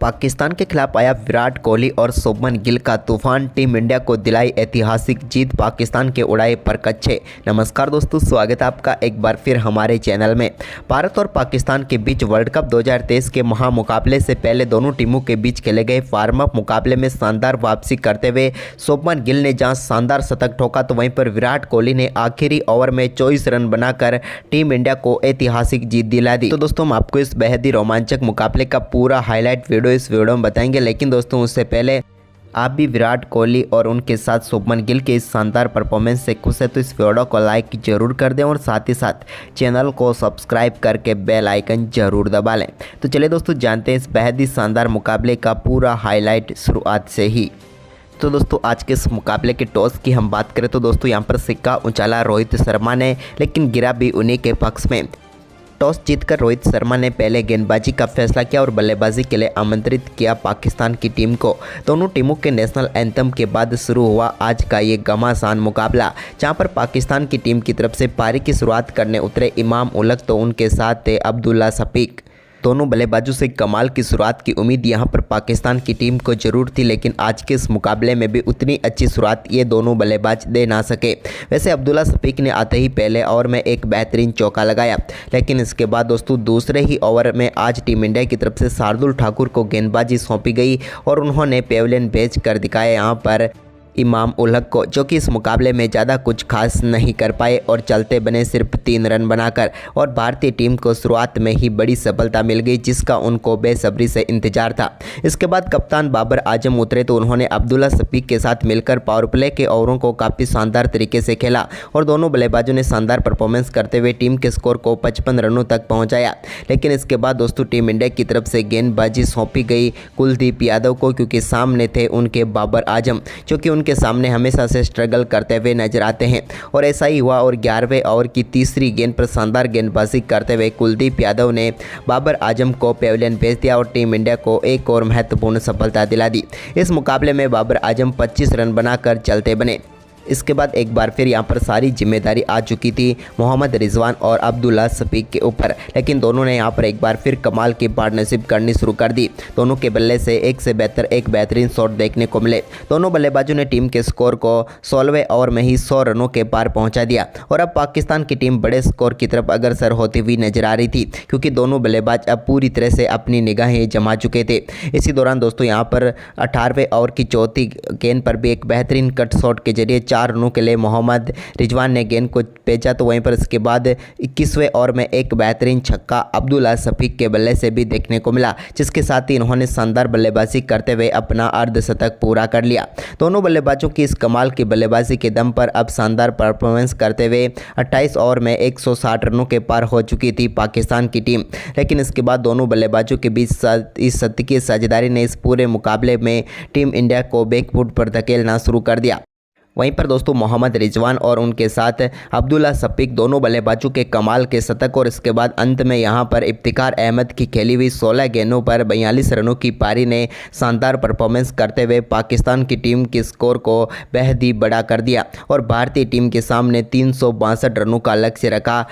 पाकिस्तान के खिलाफ आया विराट कोहली और शुभमन गिल का तूफान, टीम इंडिया को दिलाई ऐतिहासिक जीत, पाकिस्तान के उड़ाए परकच्छे। नमस्कार दोस्तों, स्वागत है आपका एक बार फिर हमारे चैनल में। भारत और पाकिस्तान के बीच वर्ल्ड कप 2023 के महामुकाबले से पहले दोनों टीमों के बीच खेले गए फार्म अप मुकाबले में शानदार वापसी करते हुए शुभमन गिल ने जहां शानदार शतक ठोका तो वहीं पर विराट कोहली ने आखिरी ओवर में 24 रन बनाकर टीम इंडिया को ऐतिहासिक जीत दिला दी। तो दोस्तों, हम आपको इस बेहद ही रोमांचक मुकाबले का पूरा हाईलाइट वीडियो इस वीडियो में बताएंगे, लेकिन दोस्तों उससे पहले आप भी विराट कोहली और उनके साथ शुभमन गिल के इस शानदार परफॉर्मेंस से खुश है तो इस वीडियो को लाइक जरूर कर दें और साथ ही साथ चैनल को सब्सक्राइब करके बेल आइकन जरूर दबा लें। तो चलिए दोस्तों, जानते हैं इस बेहद ही शानदार मुकाबले का पूरा हाईलाइट शुरुआत से ही। तो दोस्तों, आज के इस मुकाबले के टॉस की हम बात करें तो दोस्तों यहाँ पर सिक्का उछाला रोहित शर्मा ने, लेकिन गिरा भी उन्हीं के पक्ष में। टॉस जीतकर रोहित शर्मा ने पहले गेंदबाजी का फैसला किया और बल्लेबाजी के लिए आमंत्रित किया पाकिस्तान की टीम को। दोनों टीमों के नेशनल एंथम के बाद शुरू हुआ आज का ये घमासान मुकाबला, जहां पर पाकिस्तान की टीम की तरफ से पारी की शुरुआत करने उतरे इमाम उलग तो उनके साथ थे अब्दुल्ला शफीक। दोनों बल्लेबाजों से कमाल की शुरुआत की उम्मीद यहां पर पाकिस्तान की टीम को जरूर थी, लेकिन आज के इस मुकाबले में भी उतनी अच्छी शुरुआत ये दोनों बल्लेबाज दे ना सके। वैसे अब्दुल्ला शफीक ने आते ही पहले ओवर में एक बेहतरीन चौका लगाया, लेकिन इसके बाद दोस्तों दूसरे ही ओवर में आज टीम इंडिया की तरफ से शार्दुल ठाकुर को गेंदबाजी सौंपी गई और उन्होंने पेविलियन भेज कर दिखाया यहाँ पर इमाम उलग को, जो कि इस मुकाबले में ज़्यादा कुछ खास नहीं कर पाए और चलते बने सिर्फ 3 रन बनाकर। और भारतीय टीम को शुरुआत में ही बड़ी सफलता मिल गई, जिसका उनको बेसब्री से इंतजार था। इसके बाद कप्तान बाबर आजम उतरे तो उन्होंने अब्दुल्ला शफीक के साथ मिलकर पावर प्ले के ओवरों को काफ़ी शानदार तरीके से खेला और दोनों बल्लेबाजों ने शानदार परफॉर्मेंस करते हुए टीम के स्कोर को 55 रनों तक पहुँचाया। लेकिन इसके बाद दोस्तों टीम इंडिया की तरफ से गेंदबाजी सौंपी गई कुलदीप यादव को, क्योंकि सामने थे उनके बाबर आजम, जो कि के सामने हमेशा से स्ट्रगल करते हुए नजर आते हैं। और ऐसा ही हुआ और 11वें ओवर की तीसरी गेंद पर शानदार गेंदबाजी करते हुए कुलदीप यादव ने बाबर आजम को पेविलियन भेज दिया और टीम इंडिया को एक और महत्वपूर्ण सफलता दिला दी। इस मुकाबले में बाबर आजम 25 रन बनाकर चलते बने। इसके बाद एक बार फिर यहाँ पर सारी जिम्मेदारी आ चुकी थी मोहम्मद रिजवान और अब्दुल्ला शफीक के ऊपर, लेकिन दोनों ने यहाँ पर एक बार फिर कमाल की पार्टनरशिप करनी शुरू कर दी। दोनों के बल्ले से एक से बेहतर एक बेहतरीन शॉट देखने को मिले। दोनों बल्लेबाजों ने टीम के स्कोर को 16वें ओवर में ही 100 रनों के पार पहुँचा दिया और अब पाकिस्तान की टीम बड़े स्कोर की तरफ अग्रसर होती हुई नजर आ रही थी, क्योंकि दोनों बल्लेबाज अब पूरी तरह से अपनी निगाहें जमा चुके थे। इसी दौरान दोस्तों यहाँ पर 18वें ओवर की चौथी गेंद पर भी एक बेहतरीन कट शॉट के जरिए 4 रनों के लिए मोहम्मद रिजवान ने गेंद को भेजा, तो वहीं पर इसके बाद 21वें ओवर में एक बेहतरीन छक्का अब्दुल्ला शफीक के बल्ले से भी देखने को मिला, जिसके साथ ही इन्होंने शानदार बल्लेबाजी करते हुए अपना अर्धशतक पूरा कर लिया। दोनों बल्लेबाजों की इस कमाल की बल्लेबाजी के दम पर अब शानदार परफॉर्मेंस करते हुए 28 ओवर में 160 रनों के पार हो चुकी थी पाकिस्तान की टीम। लेकिन इसके बाद दोनों बल्लेबाजों के बीच इस शतकीय साझेदारी ने इस पूरे मुकाबले में टीम इंडिया को बैकफुट पर धकेलना शुरू कर दिया। वहीं पर दोस्तों मोहम्मद रिजवान और उनके साथ अब्दुल्ला शफीक दोनों बल्लेबाजों के कमाल के शतक और इसके बाद अंत में यहां पर इफ्तिकार अहमद की खेली हुई 16 गेंदों पर 42 रनों की पारी ने शानदार परफॉर्मेंस करते हुए पाकिस्तान की टीम के स्कोर को बेहद ही बड़ा कर दिया और भारतीय टीम के सामने 362 रनों का लक्ष्य रखा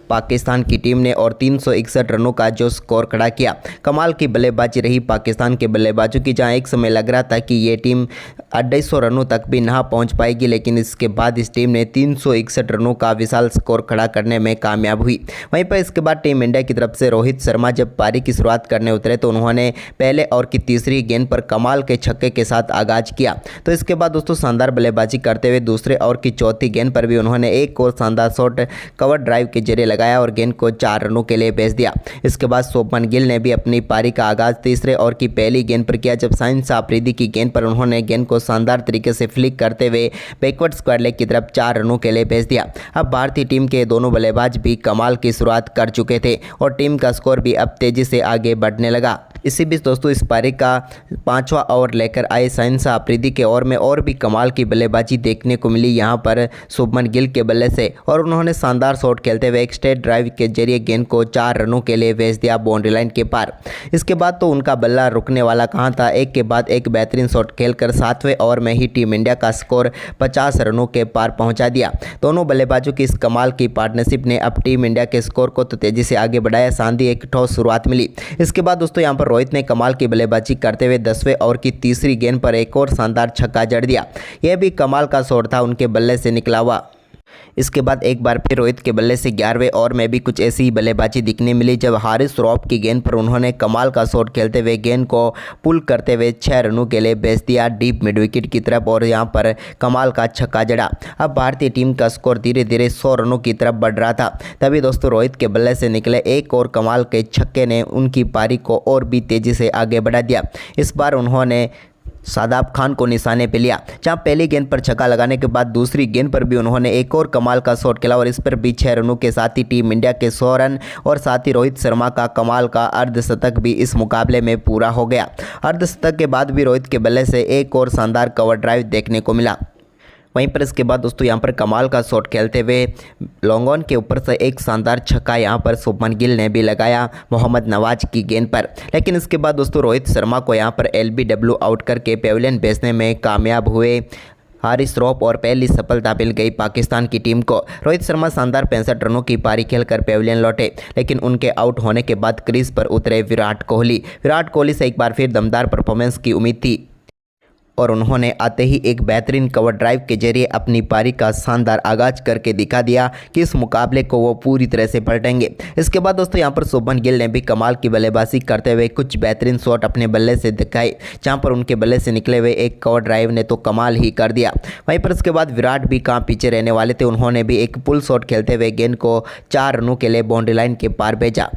पाकिस्तान की टीम ने और 361 रनों का जो स्कोर खड़ा किया। कमाल की बल्लेबाजी रही पाकिस्तान के बल्लेबाजों की, जहां एक समय लग रहा था कि ये टीम 250 रनों तक भी ना पहुंच पाएगी, लेकिन इसके बाद इस टीम ने 361 रनों का विशाल स्कोर खड़ा करने में कामयाब हुई। वहीं पर इसके बाद टीम इंडिया की तरफ से रोहित शर्मा जब पारी की शुरुआत करने उतरे तो उन्होंने पहले ओवर की तीसरी गेंद पर कमाल के छक्के के साथ आगाज किया। तो इसके बाद दोस्तों शानदार बल्लेबाजी करते हुए दूसरे ओवर की चौथी गेंद पर भी उन्होंने एक और शानदार शॉट कवर ड्राइव के जरिए लगाया और गेंद को 4 रनों के लिए भेज दिया। इसके बाद शुभमन गिल ने भी अपनी पारी का आगाज तीसरे ओवर की पहली गेंद पर किया, जब शाहीन शाह अफरीदी की गेंद पर उन्होंने गेंद को शानदार तरीके से फ्लिक करते हुए बैकवर्ड स्क्वायर लेग की तरफ 4 रनों के लिए भेज दिया। अब भारतीय टीम के दोनों बल्लेबाज भी कमाल की शुरुआत कर चुके थे और टीम का स्कोर भी अब तेजी से आगे बढ़ने लगा। इसी बीच दोस्तों इस पारी का 5वां ओवर लेकर आए शाहीन शाह अफरीदी के ओवर में और भी कमाल की बल्लेबाजी देखने को मिली यहाँ पर शुभमन गिल के बल्ले से और उन्होंने शानदार शॉट खेलते हुए एक स्ट्रेट ड्राइव के जरिए गेंद को 4 रनों के लिए भेज दिया बाउंड्री लाइन के पार। इसके बाद तो उनका बल्ला रुकने वाला कहाँ था, एक के बाद एक बेहतरीन शॉट खेलकर 7वें ओवर में ही टीम इंडिया का स्कोर 50 रनों के पार पहुंचा दिया। दोनों बल्लेबाजों की इस कमाल की पार्टनरशिप ने अब टीम इंडिया के स्कोर को तो तेजी से आगे बढ़ाया। शानदार एक ठोस शुरुआत मिली। इसके बाद दोस्तों यहां पर रोहित ने कमाल की बल्लेबाजी करते हुए 10वें ओवर की तीसरी गेंद पर एक और शानदार छक्का जड़ दिया। यह भी कमाल का शॉट था, उनके बल्ले से निकला हुआ। इसके बाद एक बार फिर रोहित के बल्ले से 11वें ओवर में भी कुछ ऐसी ही बल्लेबाजी दिखने मिली, जब हारिस रॉफ की गेंद पर उन्होंने कमाल का शॉट खेलते हुए गेंद को पुल करते हुए 6 रनों के लिए भेज दिया डीप मिड विकेट की तरफ और यहां पर कमाल का छक्का जड़ा। अब भारतीय टीम का स्कोर धीरे धीरे 100 रनों की तरफ बढ़ रहा था। तभी दोस्तों रोहित के बल्ले से निकले एक और कमाल के छक्के ने उनकी पारी को और भी तेजी से आगे बढ़ा दिया। इस बार उन्होंने शादाब खान को निशाने पे लिया, जहां पहली गेंद पर छक्का लगाने के बाद दूसरी गेंद पर भी उन्होंने एक और कमाल का शॉट खेला और इस पर भी 6 रनों के साथ ही टीम इंडिया के 100 रन और साथ ही रोहित शर्मा का कमाल का अर्धशतक भी इस मुकाबले में पूरा हो गया। अर्धशतक के बाद भी रोहित के बल्ले से एक और शानदार कवर ड्राइव देखने को मिला। वहीं पर इसके बाद दोस्तों यहां पर कमाल का शॉट खेलते हुए लॉन्ग ऑन के ऊपर से एक शानदार छक्का यहां पर शुभमन गिल ने भी लगाया मोहम्मद नवाज की गेंद पर। लेकिन इसके बाद दोस्तों रोहित शर्मा को यहां पर LBW आउट करके पेविलियन भेजने में कामयाब हुए हारिस रॉफ और पहली सफलता मिल गई पाकिस्तान की टीम को। रोहित शर्मा शानदार 65 रनों की पारी खेलकर पेविलियन लौटे, लेकिन उनके आउट होने के बाद क्रीज पर उतरे विराट कोहली से एक बार फिर दमदार परफॉर्मेंस की उम्मीद थी और उन्होंने आते ही एक बेहतरीन कवर ड्राइव के जरिए अपनी पारी का शानदार आगाज करके दिखा दिया कि इस मुकाबले को वो पूरी तरह से पलटेंगे। इसके बाद दोस्तों यहां पर शुभमन गिल ने भी कमाल की बल्लेबाजी करते हुए कुछ बेहतरीन शॉट अपने बल्ले से दिखाए, जहां पर उनके बल्ले से निकले हुए एक कवर ड्राइव ने तो कमाल ही कर दिया। वहीं पर इसके बाद विराट भी कहाँ पीछे रहने वाले थे, उन्होंने भी एक पुल शॉट खेलते हुए गेंद को 4 रनों के लिए बाउंड्री लाइन के पार भेजा।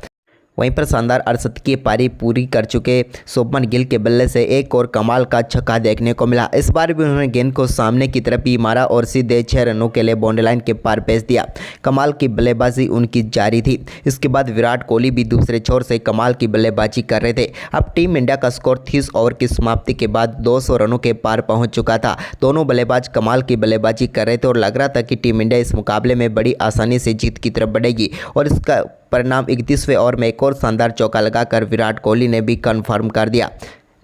वहीं पर शानदार अर्धशतकीय पारी पूरी कर चुके शुभमन गिल के बल्ले से एक और कमाल का छक्का देखने को मिला। इस बार भी उन्होंने गेंद को सामने की तरफ ही मारा और सीधे 6 रनों के लिए बाउंड्री लाइन के पार भेज दिया। कमाल की बल्लेबाजी उनकी जारी थी। इसके बाद विराट कोहली भी दूसरे छोर से कमाल की बल्लेबाजी कर रहे थे। अब टीम इंडिया का स्कोर 30 ओवर की समाप्ति के बाद 200 रनों के पार पहुँच चुका था। दोनों बल्लेबाज कमाल की बल्लेबाजी कर रहे थे और लग रहा था कि टीम इंडिया इस मुकाबले में बड़ी आसानी से जीत की तरफ बढ़ेगी और इसका परिणाम 31वें ओवर में एक और शानदार चौका लगाकर विराट कोहली ने भी कंफर्म कर दिया।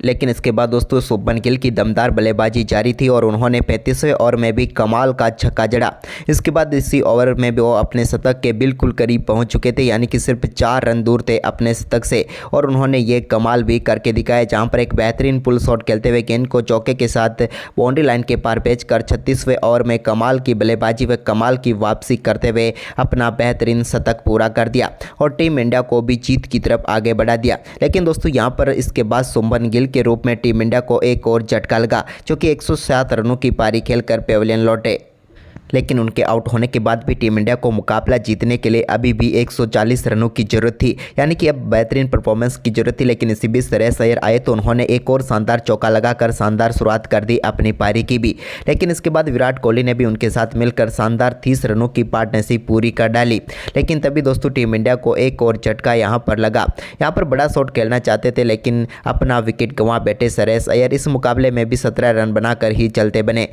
लेकिन इसके बाद दोस्तों शुभमन गिल की दमदार बल्लेबाजी जारी थी और उन्होंने 35वें ओवर में भी कमाल का छक्का जड़ा। इसके बाद इसी ओवर में भी वो अपने शतक के बिल्कुल करीब पहुंच चुके थे, यानी कि सिर्फ 4 रन दूर थे अपने शतक से और उन्होंने ये कमाल भी करके दिखाया, जहां पर एक बेहतरीन पुल शॉट खेलते हुए गेंद को चौके के साथ बाउंड्री लाइन के पार भेजकर 36वें ओवर में कमाल की बल्लेबाजी व कमाल की वापसी करते हुए अपना बेहतरीन शतक पूरा कर दिया और टीम इंडिया को भी जीत की तरफ आगे बढ़ा दिया। लेकिन दोस्तों यहाँ पर इसके बाद शुभमन गिल के रूप में टीम इंडिया को एक और झटका लगा, जो कि 107 रनों की पारी खेलकर पेविलियन लौटे। लेकिन उनके आउट होने के बाद भी टीम इंडिया को मुकाबला जीतने के लिए अभी भी 140 रनों की जरूरत थी, यानी कि अब बेहतरीन परफॉर्मेंस की जरूरत थी। लेकिन इसी बीच श्रेयस अय्यर आए तो उन्होंने एक और शानदार चौका लगाकर शानदार शुरुआत कर दी अपनी पारी की भी। लेकिन इसके बाद विराट कोहली ने भी उनके साथ मिलकर शानदार 30 रनों की पार्टनरशिप पूरी कर डाली। लेकिन तभी दोस्तों टीम इंडिया को एक और झटका यहाँ पर लगा। यहाँ पर बड़ा शॉट खेलना चाहते थे, लेकिन अपना विकेट गंवा बैठे श्रेयस अय्यर इस मुकाबले में भी 17 रन बनाकर ही चलते बने।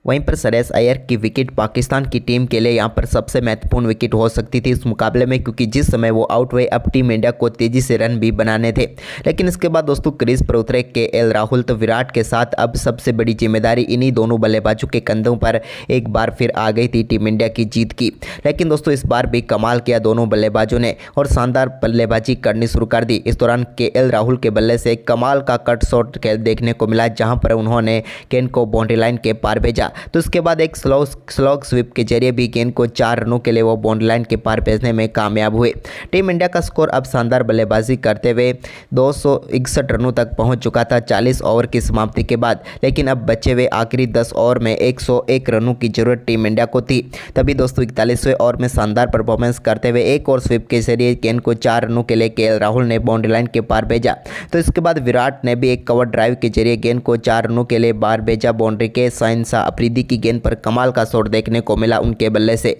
वहीं पर श्रेयस अय्यर की विकेट पाकिस्तान की टीम के लिए यहां पर सबसे महत्वपूर्ण विकेट हो सकती थी इस मुकाबले में, क्योंकि जिस समय वो आउट हुए अब टीम इंडिया को तेजी से रन भी बनाने थे। लेकिन इसके बाद दोस्तों क्रीज पर उतरे KL राहुल, तो विराट के साथ अब सबसे बड़ी जिम्मेदारी इन्हीं दोनों बल्लेबाजों के कंधों पर एक बार फिर आ गई थी टीम इंडिया की जीत की। लेकिन दोस्तों इस बार भी कमाल किया दोनों बल्लेबाजों ने और शानदार बल्लेबाजी करनी शुरू कर दी। इस दौरान KL राहुल के बल्ले से कमाल का कट शॉट देखने को मिला, जहाँ पर उन्होंने गेंद को बाउंड्री लाइन के पार भेजा। तो इसके बाद एक स्लॉग स्वीप के जरिए भी गेंद को 4 रनों के लिए वो बाउंड्री लाइन के पार भेजने में कामयाब हुए। टीम इंडिया का स्कोर अब शानदार बल्लेबाजी करते हुए 261 रनों तक पहुंच चुका था 40 ओवर की समाप्ति के बाद। लेकिन अब बचे हुए आखिरी 10 ओवर में 101 रनों की जरूरत टीम इंडिया को थी। तभी दोस्तों 41वें ओवर में शानदार परफॉर्मेंस करते हुए एक और स्वीप के जरिए गेंद को 4 रनों के लिए KL राहुल ने बाउंड्री लाइन के पार भेजा। तो इसके बाद विराट ने भी एक कवर ड्राइव के जरिए गेंद को 4 रनों के लिए बाहर भेजा बाउंड्री के। शाहिन अफरीदी की गेंद पर कमाल का शॉट देखने को मिला उनके बल्ले से।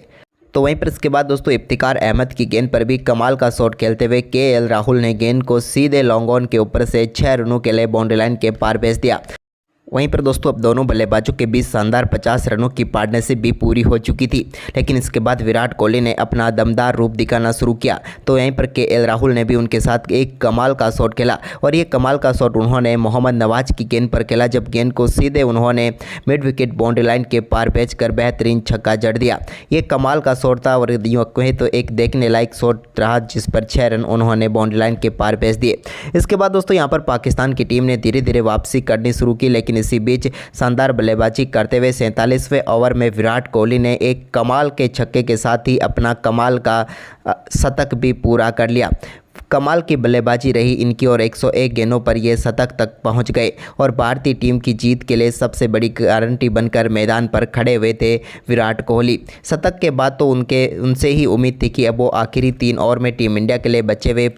तो वहीं पर इसके बाद दोस्तों इफ्तिकार अहमद की गेंद पर भी कमाल का शॉट खेलते हुए KL राहुल ने गेंद को सीधे लॉन्ग ऑन के ऊपर से 6 रनों के लिए बाउंड्री लाइन के पार भेज दिया। वहीं पर दोस्तों अब दोनों बल्लेबाजों के बीच शानदार 50 रनों की पार्टनरशिप भी पूरी हो चुकी थी, लेकिन इसके बाद विराट कोहली ने अपना दमदार रूप दिखाना शुरू किया तो यहीं पर केएल राहुल ने भी उनके साथ एक कमाल का शॉट खेला और ये कमाल का शॉट उन्होंने मोहम्मद नवाज की गेंद पर खेला, जब गेंद को सीधे उन्होंने मिड विकेट बाउंड्री लाइन के पार भेजकर बेहतरीन छक्का जड़ दिया। ये कमाल का शॉट था और यूं कहें तो एक देखने लायक शॉट रहा, जिस पर 6 रन उन्होंने बाउंड्री लाइन के पार भेज दिए। इसके बाद दोस्तों यहाँ पर पाकिस्तान की टीम ने धीरे धीरे वापसी करनी शुरू की, लेकिन इसी बीच शानदार बल्लेबाजी करते हुए 47वें ओवर में विराट कोहली ने एक कमाल के छक्के के साथ ही अपना कमाल का शतक भी पूरा कर लिया। कमाल की बल्लेबाजी रही इनकी और 101 गेंदों पर ये शतक तक पहुंच गए और भारतीय टीम की जीत के लिए सबसे बड़ी गारंटी बनकर मैदान पर खड़े हुए थे विराट कोहली। शतक के बाद तो उनसे ही उम्मीद थी कि अब वो आखिरी 3 ओवर में टीम इंडिया के लिए बचे हुए,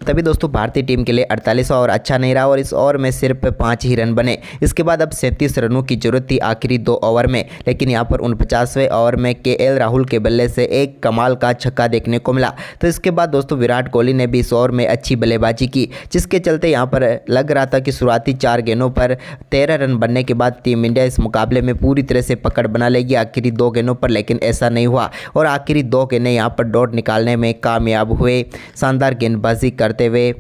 तभी दोस्तों भारतीय टीम के लिए 48वां ओवर अच्छा नहीं रहा और इस ओवर में सिर्फ 5 ही रन बने। इसके बाद अब 37 रनों की जरूरत थी आखिरी 2 ओवर में, लेकिन यहाँ पर 49वें ओवर में केएल राहुल के बल्ले से एक कमाल का छक्का देखने को मिला। तो इसके बाद दोस्तों विराट कोहली ने भी इस ओवर में अच्छी बल्लेबाजी की, जिसके चलते यहाँ पर लग रहा था कि शुरुआती 4 गेंदों पर 13 रन बनने के बाद टीम इंडिया इस मुकाबले में पूरी तरह से पकड़ बना लेगी आखिरी 2 गेंदों पर, लेकिन ऐसा नहीं हुआ और आखिरी 2 गेंदें यहाँ पर डॉट निकालने में कामयाब हुए शानदार गेंदबाजी करते हुए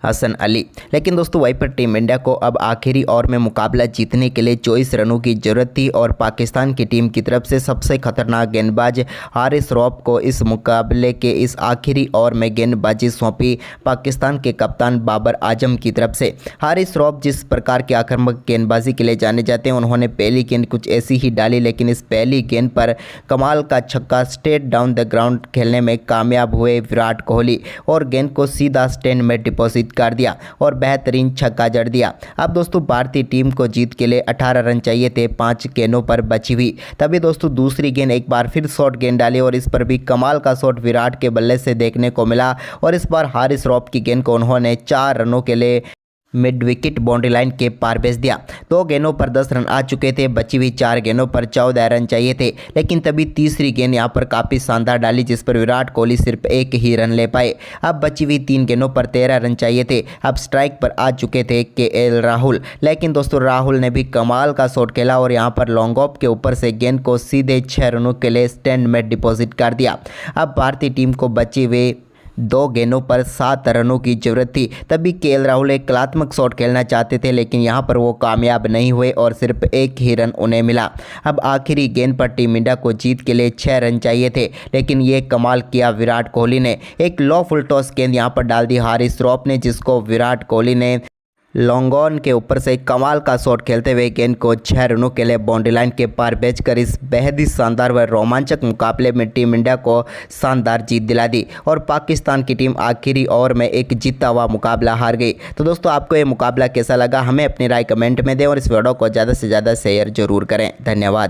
हसन अली। लेकिन दोस्तों वहीं पर टीम इंडिया को अब आखिरी ओवर में मुकाबला जीतने के लिए 24 रनों की जरूरत थी और पाकिस्तान की टीम की तरफ से सबसे खतरनाक गेंदबाज हारिस रऊफ को इस मुकाबले के इस आखिरी ओवर में गेंदबाजी सौंपी पाकिस्तान के कप्तान बाबर आजम की तरफ से। हारिस रऊफ जिस प्रकार के आक्रामक गेंदबाजी के लिए जाने जाते हैं, उन्होंने पहली गेंद कुछ ऐसी ही डाली, लेकिन इस पहली गेंद पर कमाल का छक्का स्ट्रेट डाउन द ग्राउंड खेलने में कामयाब हुए विराट कोहली और गेंद को सीधा स्टैंड में डिपॉजिट कर दिया और बेहतरीन छक्का जड़ दिया। अब दोस्तों भारतीय टीम को जीत के लिए 18 रन चाहिए थे 5 गेंदों पर बची हुई, तभी दोस्तों दूसरी गेंद एक बार फिर शॉर्ट गेंद डाली और इस पर भी कमाल का शॉट विराट के बल्ले से देखने को मिला और इस बार हारिस रऊफ की गेंद को उन्होंने 4 रनों के लिए मिड विकेट बाउंड्री लाइन के पार भेज दिया। 2 गेंदों पर 10 रन आ चुके थे, बची हुई 4 गेंदों पर 14 रन चाहिए थे, लेकिन तभी तीसरी गेंद यहां पर काफ़ी शानदार डाली, जिस पर विराट कोहली सिर्फ 1 ही रन ले पाए। अब बची हुई 3 गेंदों पर 13 रन चाहिए थे। अब स्ट्राइक पर आ चुके थे केएल राहुल, लेकिन दोस्तों राहुल ने भी कमाल का शॉट खेला और यहां पर लॉन्ग ऑफ के ऊपर से गेंद को सीधे 6 रनों के लिए स्टैंड में डिपॉजिट कर दिया। अब भारतीय टीम को बचे हुए 2 गेंदों पर 7 रनों की जरूरत थी, तभी केएल राहुल एक कलात्मक शॉट खेलना चाहते थे, लेकिन यहां पर वो कामयाब नहीं हुए और सिर्फ 1 ही रन उन्हें मिला। अब आखिरी गेंद पर टीम इंडिया को जीत के लिए 6 रन चाहिए थे, लेकिन ये कमाल किया विराट कोहली ने। एक लो फुल टॉस गेंद यहां पर डाल दी हारिस रऊफ ने, जिसको विराट कोहली ने लॉन्ग ऑन के ऊपर से कमाल का शॉट खेलते हुए गेंद को 6 रनों के लिए बाउंड्री लाइन के पार भेजकर इस बेहद ही शानदार व रोमांचक मुकाबले में टीम इंडिया को शानदार जीत दिला दी और पाकिस्तान की टीम आखिरी ओवर में एक जीता हुआ मुकाबला हार गई। तो दोस्तों आपको ये मुकाबला कैसा लगा, हमें अपनी राय कमेंट में दें और इस वीडियो को ज़्यादा से ज़्यादा शेयर जरूर करें। धन्यवाद।